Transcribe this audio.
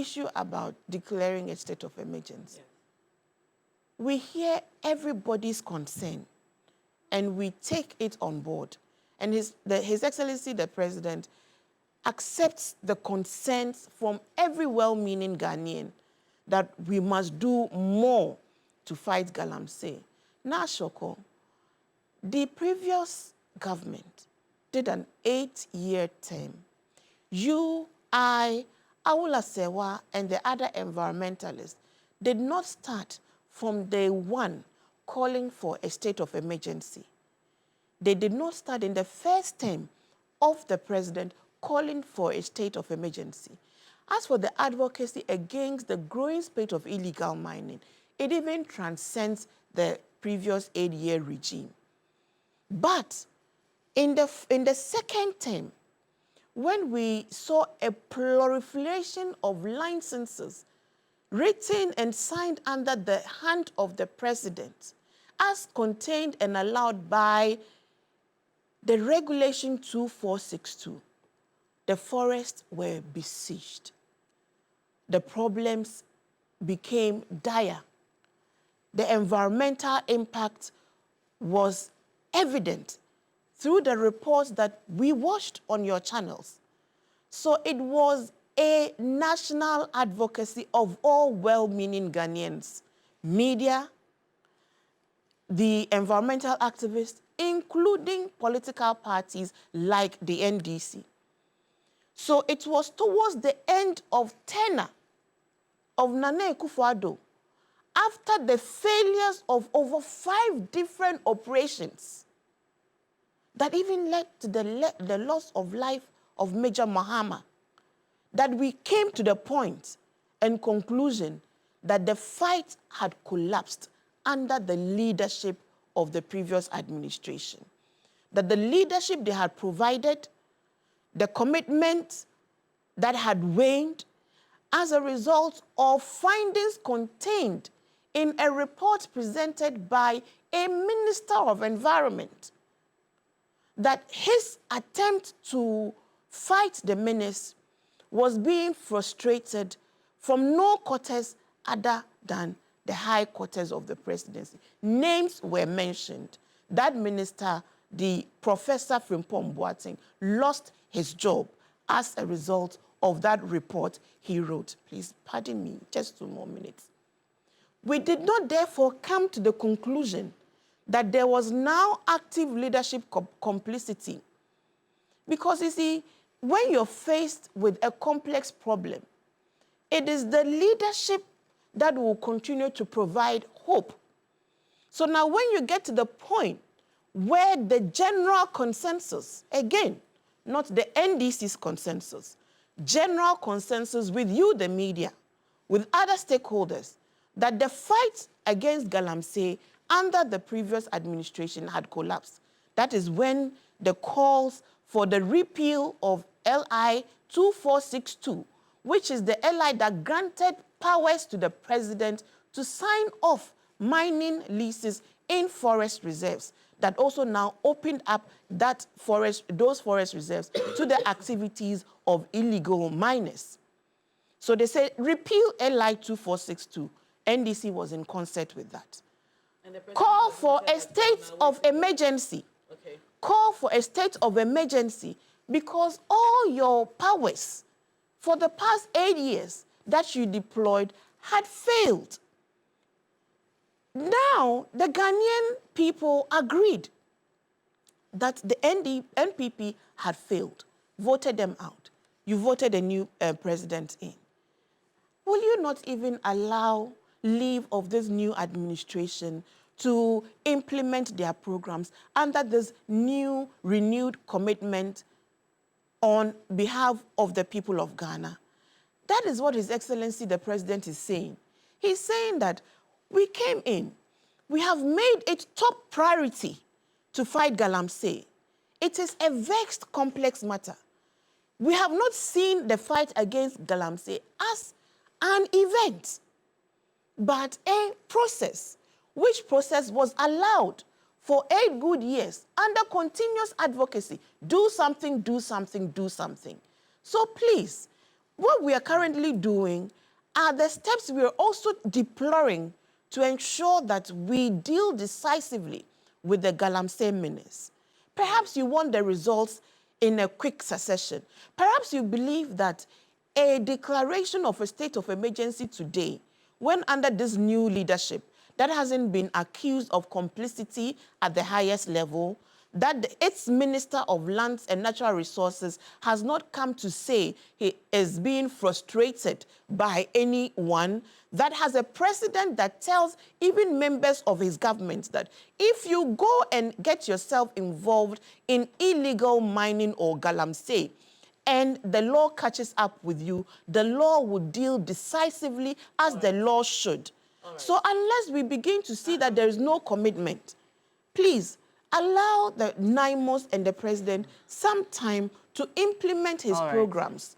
issue about declaring a state of emergency, we hear everybody's concern and we take it on board. And His Excellency, the President, accepts the concerns from every well-meaning Ghanaian that we must do more to fight galamsey. Now, Shoko, the previous government did an 8-year term. You, I, Awula Sewa, and the other environmentalists did not start from day one calling for a state of emergency. They did not start in the first term of the president calling for a state of emergency. As for the advocacy against the growing spate of illegal mining, it even transcends the previous 8-year regime. But in the second term, when we saw a proliferation of licenses written and signed under the hand of the president, as contained and allowed by the Regulation 2462, the forests were besieged. The problems became dire. The environmental impact was evident through the reports that we watched on your channels. So it was a national advocacy of all well-meaning Ghanaians, media, the environmental activists, including political parties like the NDC. So it was towards the end of tenure of Nana Akufo-Addo, after the failures of over 5 different operations that even led to the loss of life of Major Mahama, that we came to the point and conclusion that the fight had collapsed under the leadership of the previous administration. That the leadership they had provided, the commitment that had waned as a result of findings contained in a report presented by a Minister of Environment, that his attempt to fight the menace was being frustrated from no quarters other than the high quarters of the presidency. Names were mentioned. That minister, the Professor Frimpong Boateng, lost his job as a result of that report he wrote. Please pardon me, just 2 more minutes. We did not therefore come to the conclusion that there was now active leadership complicity. Because you see, when you're faced with a complex problem, it is the leadership that will continue to provide hope. So now when you get to the point where the general consensus, again, not the NDC's consensus, general consensus with you, the media, with other stakeholders, that the fight against galamsey under the previous administration had collapsed. That is when the calls for the repeal of LI 2462, which is the LI that granted powers to the president to sign off mining leases in forest reserves, that also now opened up those forest reserves to the activities of illegal miners. So they said, repeal LI 2462. NDC was in concert with that. Call for a state of emergency. Okay. Call for a state of emergency because all your powers for the past 8 years that you deployed had failed. Now, the Ghanaian people agreed that the NPP had failed, voted them out. You voted a new president in. Will you not even allow leave of this new administration to implement their programs under this new, renewed commitment on behalf of the people of Ghana? That is what His Excellency the President is saying. He's saying that we came in, we have made it top priority to fight galamsey. It is a vexed, complex matter. We have not seen the fight against galamsey as an event, but a process, which process was allowed for 8 good years under continuous advocacy. Do something, do something, do something. So please, what we are currently doing are the steps we are also deploying to ensure that we deal decisively with the Galamsey menace. Perhaps you want the results in a quick succession. Perhaps you believe that a declaration of a state of emergency today, when under this new leadership that hasn't been accused of complicity at the highest level, that its Minister of Lands and Natural Resources has not come to say he is being frustrated by anyone, that has a president that tells even members of his government that if you go and get yourself involved in illegal mining or galamsey, and the law catches up with you, the law will deal decisively as the law should. So unless we begin to see that there is no commitment, please, allow the NIMOS and the president some time to implement his programs.